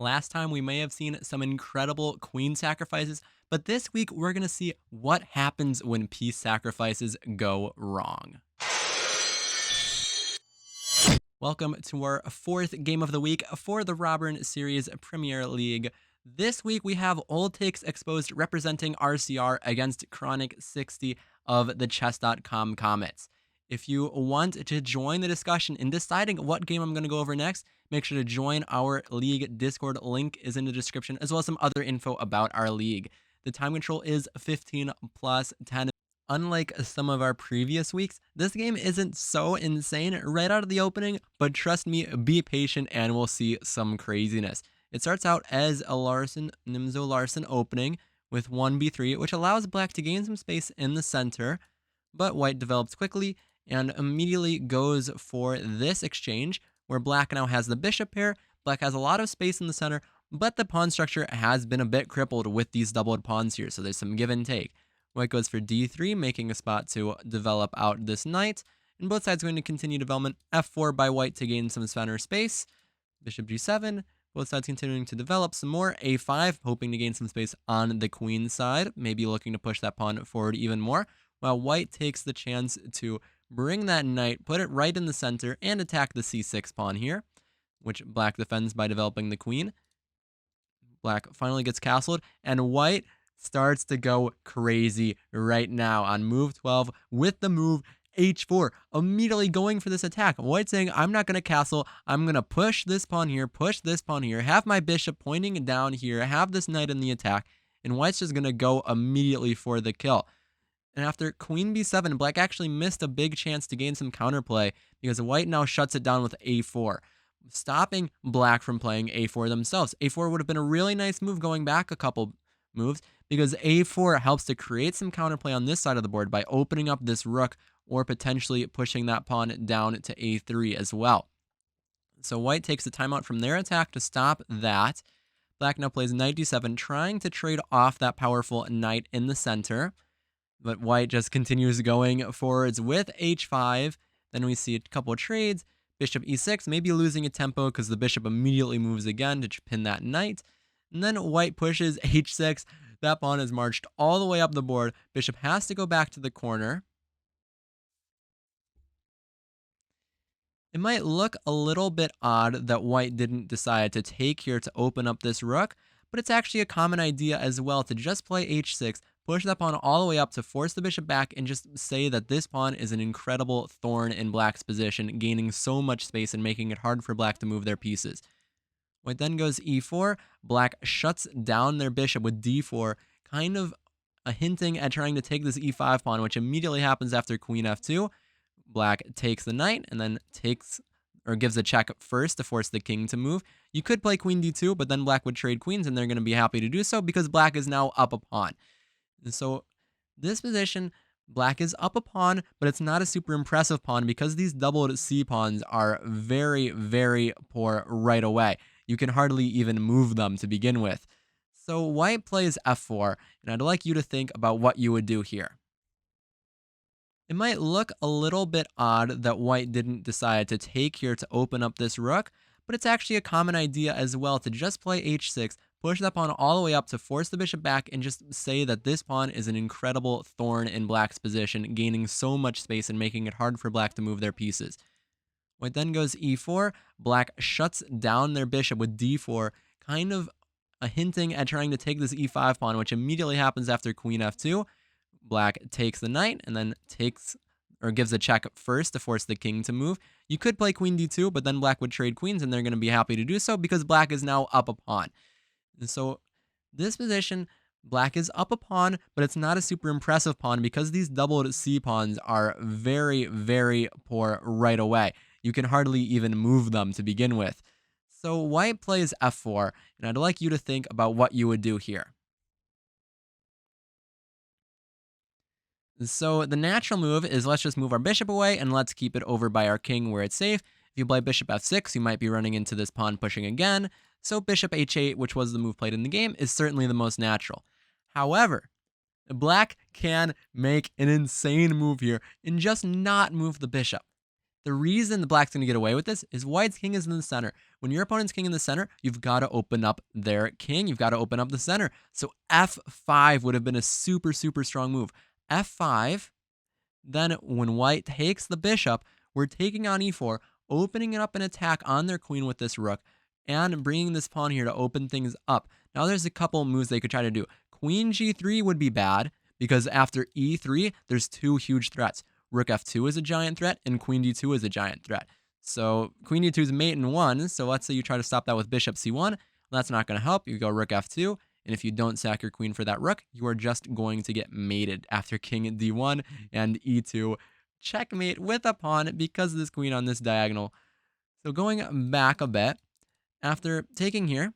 Last time we may have seen some incredible queen sacrifices, but this week we're going to see what happens when piece sacrifices go wrong. Welcome to our fourth game of the week for the Raburn Series Premiere League. This week we have OldTakesExposed representing RCR against kraunak60 of the chess.com Comets. If you want to join the discussion in deciding what game I'm going to go over next, make sure to join our league Discord. Link is in the description, as well as some other info about our league. The time control is 15 plus 10. Unlike some of our previous weeks, this game isn't so insane right out of the opening, but trust me, be patient and we'll see some craziness. It starts out as a Nimzo Larsen opening with 1b3, which allows black to gain some space in the center, but white develops quickly and immediately goes for this exchange, where black now has the bishop pair. Black has a lot of space in the center, but the pawn structure has been a bit crippled with these doubled pawns here, so there's some give and take. White goes for d3, making a spot to develop out this knight, and both sides going to continue development. f4 by white to gain some center space. Bishop g7, both sides continuing to develop some more. a5, hoping to gain some space on the queen side, maybe looking to push that pawn forward even more, while white takes the chance to bring that knight, put it right in the center, and attack the c6 pawn here, which black defends by developing the queen. Black finally gets castled, and white starts to go crazy right now on move 12 with the move h4, immediately going for this attack. White saying, I'm not going to castle, I'm going to push this pawn here, have my bishop pointing down here, have this knight in the attack, and white's just going to go immediately for the kill. And after queen b7, black actually missed a big chance to gain some counterplay because white now shuts it down with a4, stopping black from playing a4 themselves. a4 would have been a really nice move going back a couple moves, because a4 helps to create some counterplay on this side of the board by opening up this rook or potentially pushing that pawn down to a3 as well. So white takes a timeout from their attack to stop that. Black now plays knight d7, trying to trade off that powerful knight in the center, but white just continues going forwards with h5. Then we see a couple of trades. Bishop e6, maybe losing a tempo because the bishop immediately moves again to pin that knight. And then white pushes h6. That pawn is marched all the way up the board. Bishop has to go back to the corner. It might look a little bit odd that white didn't decide to take here to open up this rook, but it's actually a common idea as well to just play h6, push that pawn all the way up to force the bishop back, and just say that this pawn is an incredible thorn in black's position, gaining so much space and making it hard for black to move their pieces. White then goes e4. Black shuts down their bishop with d4, kind of hinting at trying to take this e5 pawn, which immediately happens after queen f2. Black takes the knight and then gives a check first to force the king to move. You could play queen d2, but then black would trade queens, and they're going to be happy to do so because black is now up a pawn. And so this position, black is up a pawn, but it's not a super impressive pawn because these doubled c pawns are very, very poor right away. You can hardly even move them to begin with. So white plays f4, and I'd like you to think about what you would do here. It might look a little bit odd that white didn't decide to take here to open up this rook, but it's actually a common idea as well to just play h6, push that pawn all the way up to force the bishop back, and just say that this pawn is an incredible thorn in black's position, gaining so much space and making it hard for black to move their pieces. White then goes e4. Black shuts down their bishop with d4, kind of hinting at trying to take this e5 pawn, which immediately happens after queen f2. Black takes the knight and then gives a check first to force the king to move. You could play queen d2, but then black would trade queens, and they're going to be happy to do so because black is now up a pawn. And so this position, black is up a pawn, but it's not a super impressive pawn because these doubled c pawns are very, very poor right away. You can hardly even move them to begin with. So white plays f4, and I'd like you to think about what you would do here. So the natural move is let's just move our bishop away and let's keep it over by our king where it's safe. If you play bishop f6, you might be running into this pawn pushing again. So bishop h8, which was the move played in the game, is certainly the most natural. However, black can make an insane move here and just not move the bishop. The reason the black's going to get away with this is white's king is in the center. when your opponent's king in the center, you've got to open up their king. You've got to open up the center. So f5 would have been a super, super strong move. f5, then when white takes the bishop, we're taking on e4, opening it up an attack on their queen with this rook, and bringing this pawn here to open things up. Now there's a couple moves they could try to do. Queen g3 would be bad, because after e3, there's two huge threats. Rook f2 is a giant threat, and queen d2 is a giant threat. So queen d2 is mate in one, so let's say you try to stop that with bishop c1. Well, that's not going to help. You go rook f2, and if you don't sack your queen for that rook, you are just going to get mated after king d1 and e2. Checkmate with a pawn because of this queen on this diagonal. So going back a bit, after taking here,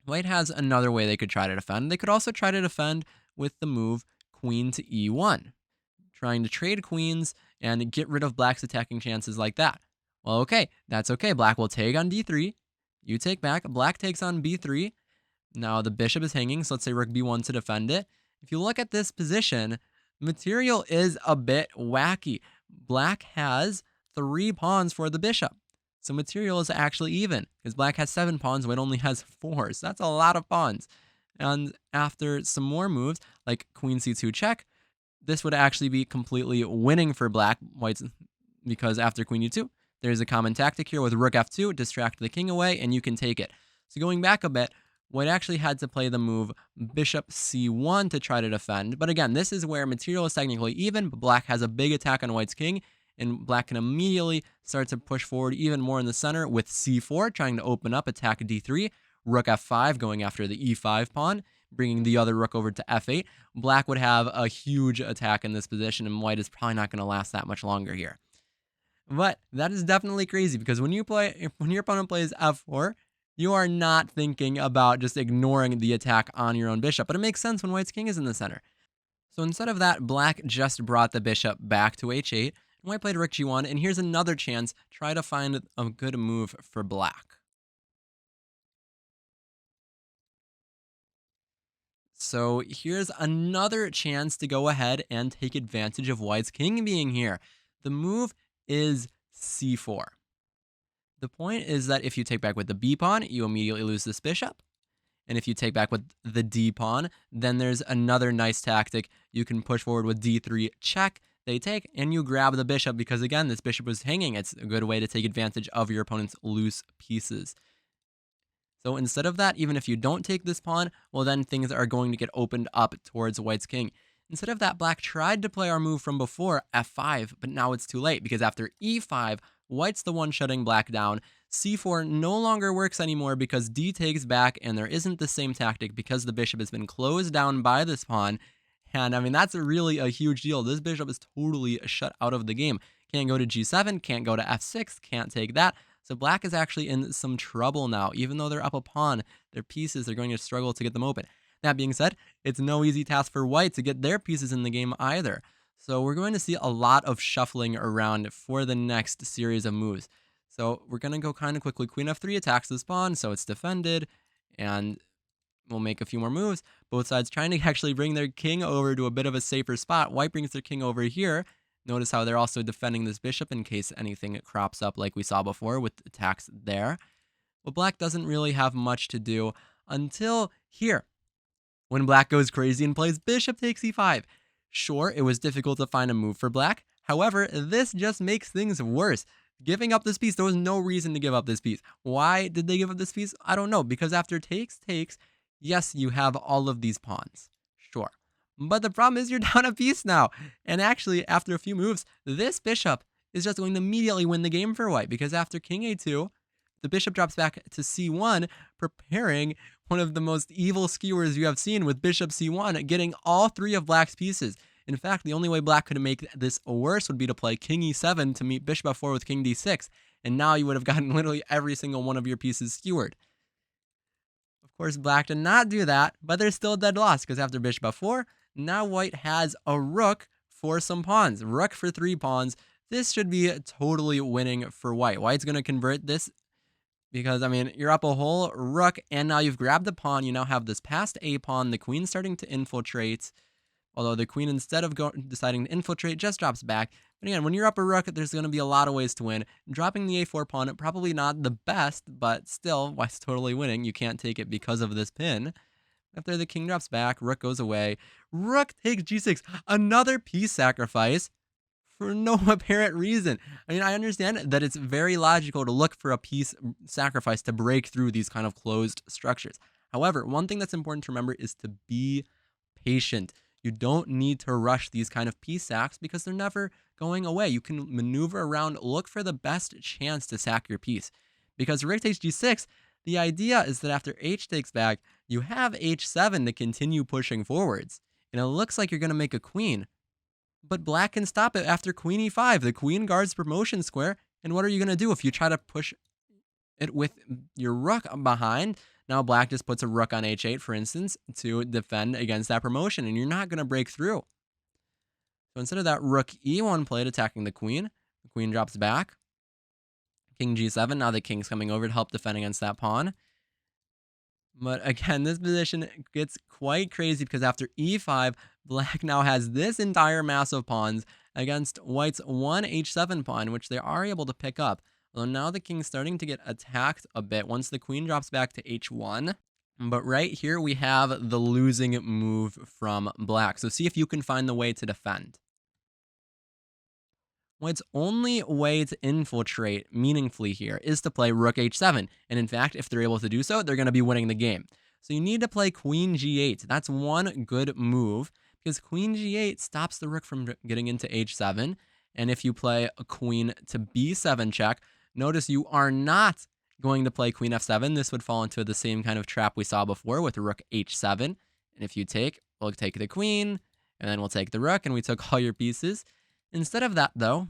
white has another way they could try to defend. They could also try to defend with the move queen to e1, trying to trade queens and get rid of black's attacking chances like that. Well, okay, that's okay. Black will take on d3. You take back. Black takes on b3. Now the bishop is hanging, so let's say rook b1 to defend it. If you look at this position, material is a bit wacky. Black has 3 pawns for the bishop. So material is actually even, because black has 7 pawns, white only has 4. So that's a lot of pawns. And after some more moves, like queen c2 check, this would actually be completely winning for black, white's, because after queen e2, there's a common tactic here with rook f2, distract the king away, and you can take it. So going back a bit, white actually had to play the move bishop c1 to try to defend. But again, this is where material is technically even, but black has a big attack on white's king, and black can immediately start to push forward even more in the center with c4, trying to open up, attack d3, rook f5, going after the e5 pawn, bringing the other rook over to f8. Black would have a huge attack in this position, and white is probably not going to last that much longer here. But that is definitely crazy, because when your opponent plays f4, you are not thinking about just ignoring the attack on your own bishop. But it makes sense when white's king is in the center. So instead of that, black just brought the bishop back to h8, and white played rook g1, and here's another chance. Try to find a good move for black. So here's another chance to go ahead and take advantage of white's king being here. The move is c4. The point is that if you take back with the b pawn, you immediately lose this bishop. And if you take back with the d pawn, then there's another nice tactic. You can push forward with d3 check. They take, and you grab the bishop because, again, this bishop was hanging. It's a good way to take advantage of your opponent's loose pieces. So instead of that, even if you don't take this pawn, well, then things are going to get opened up towards white's king. Instead of that, black tried to play our move from before, f5, but now it's too late, because after e5, white's the one shutting black down. c4 no longer works anymore because d takes back, and there isn't the same tactic because the bishop has been closed down by this pawn. And I mean, that's really a huge deal. This bishop is totally shut out of the game. Can't go to g7, can't go to f6, can't take that. So black is actually in some trouble now. Even though they're up a pawn, their pieces are going to struggle to get them open. That being said, it's no easy task for white to get their pieces in the game either. So we're going to see a lot of shuffling around for the next series of moves. So we're going to go kind of quickly. Queen f3 attacks this pawn, so it's defended, and we'll make a few more moves. Both sides trying to actually bring their king over to a bit of a safer spot. White brings their king over here. Notice how they're also defending this bishop in case anything crops up like we saw before with attacks there. But black doesn't really have much to do until here, when black goes crazy and plays bishop takes e5. Sure, it was difficult to find a move for black. However, this just makes things worse. Giving up this piece, there was no reason to give up this piece. Why did they give up this piece? I don't know, because after takes, yes, you have all of these pawns. Sure. But the problem is you're down a piece now. And actually, after a few moves, this bishop is just going to immediately win the game for white, because after king a2, the bishop drops back to c1, preparing one of the most evil skewers you have seen with bishop c1, getting all 3 of black's pieces. In fact, the only way black could make this worse would be to play king e7 to meet bishop f4 with king d6, and now you would have gotten literally every single one of your pieces skewered. Of course, black did not do that, but there's still a dead loss, because after bishop f4, now white has a rook for some pawns. Rook for 3 pawns. This should be totally winning for white. White's going to convert this because, I mean, you're up a whole rook, and now you've grabbed the pawn. You now have this passed a pawn. The queen's starting to infiltrate. although the queen, instead of deciding to infiltrate, just drops back. But again, when you're up a rook, there's going to be a lot of ways to win. Dropping the a4 pawn, probably not the best, but still, whilst totally winning, you can't take it because of this pin. After the king drops back, rook goes away. Rook takes g6, another piece sacrifice for no apparent reason. I mean, I understand that it's very logical to look for a piece sacrifice to break through these kind of closed structures. However, one thing that's important to remember is to be patient. You don't need to rush these kind of piece sacks because they're never going away. You can maneuver around, look for the best chance to sack your piece. Because rook takes g6, the idea is that after h takes back, you have h7 to continue pushing forwards. And it looks like you're going to make a queen. But black can stop it after queen e5. The queen guards promotion square. And what are you going to do if you try to push it with your rook behind? Now black just puts a rook on h8, for instance, to defend against that promotion, and you're not going to break through. So instead of that rook e1 played attacking the queen drops back. King g7, now the king's coming over to help defend against that pawn. But again, this position gets quite crazy because after e5, black now has this entire mass of pawns against white's one h7 pawn, which they are able to pick up. Although now the king's starting to get attacked a bit once the queen drops back to h1. But right here we have the losing move from black. So see if you can find the way to defend. White's only way to infiltrate meaningfully here is to play rook h7. And in fact, if they're able to do so, they're going to be winning the game. So you need to play queen g8. That's one good move because queen g8 stops the rook from getting into h7. And if you play a queen to b7 check, notice you are not going to play queen f7. This would fall into the same kind of trap we saw before with rook h7. And if you take, we'll take the queen, and then we'll take the rook, and we took all your pieces. Instead of that, though,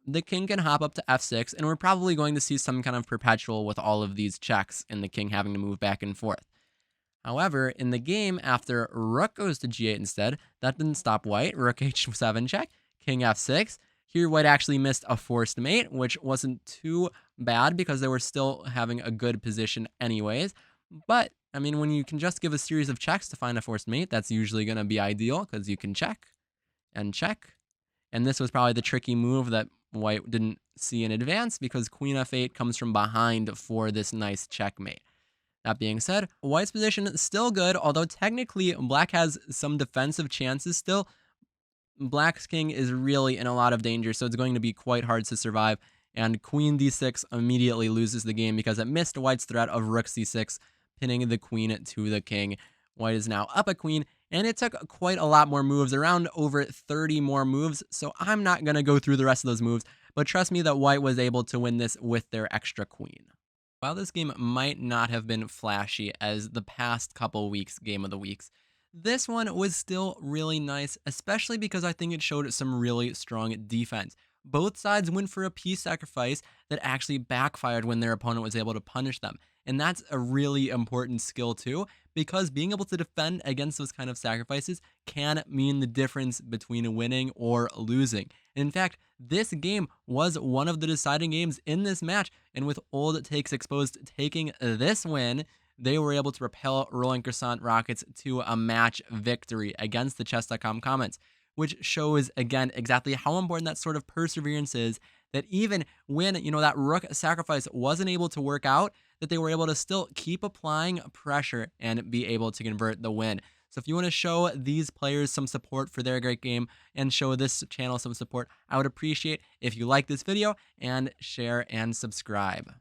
the king can hop up to f6, and we're probably going to see some kind of perpetual with all of these checks and the king having to move back and forth. However, in the game, after rook goes to g8 instead, that didn't stop white. Rook h7 check, king f6. Here, white actually missed a forced mate, which wasn't too bad because they were still having a good position anyways. But, I mean, when you can just give a series of checks to find a forced mate, that's usually going to be ideal because you can check and check. And this was probably the tricky move that white didn't see in advance because queen f8 comes from behind for this nice checkmate. That being said, white's position is still good, although technically black has some defensive chances still. Black's king is really in a lot of danger, so it's going to be quite hard to survive. And queen d6 immediately loses the game because it missed white's threat of rook c6, pinning the queen to the king. White is now up a queen, and it took quite a lot more moves, around over 30 more moves, so I'm not going to go through the rest of those moves, but trust me that white was able to win this with their extra queen. While this game might not have been flashy as the past couple weeks' Game of the Weeks, this one was still really nice, especially because I think it showed some really strong defense. Both sides went for a piece sacrifice that actually backfired when their opponent was able to punish them. And that's a really important skill too, because being able to defend against those kind of sacrifices can mean the difference between winning or losing. And in fact, this game was one of the deciding games in this match, and with OldTakesExposed taking this win, they were able to propel Rolling Croissant Rockets to a match victory against the Chess.com comments, which shows, again, exactly how important that sort of perseverance is, that even when, that rook sacrifice wasn't able to work out, that they were able to still keep applying pressure and be able to convert the win. So if you want to show these players some support for their great game and show this channel some support, I would appreciate if you like this video and share and subscribe.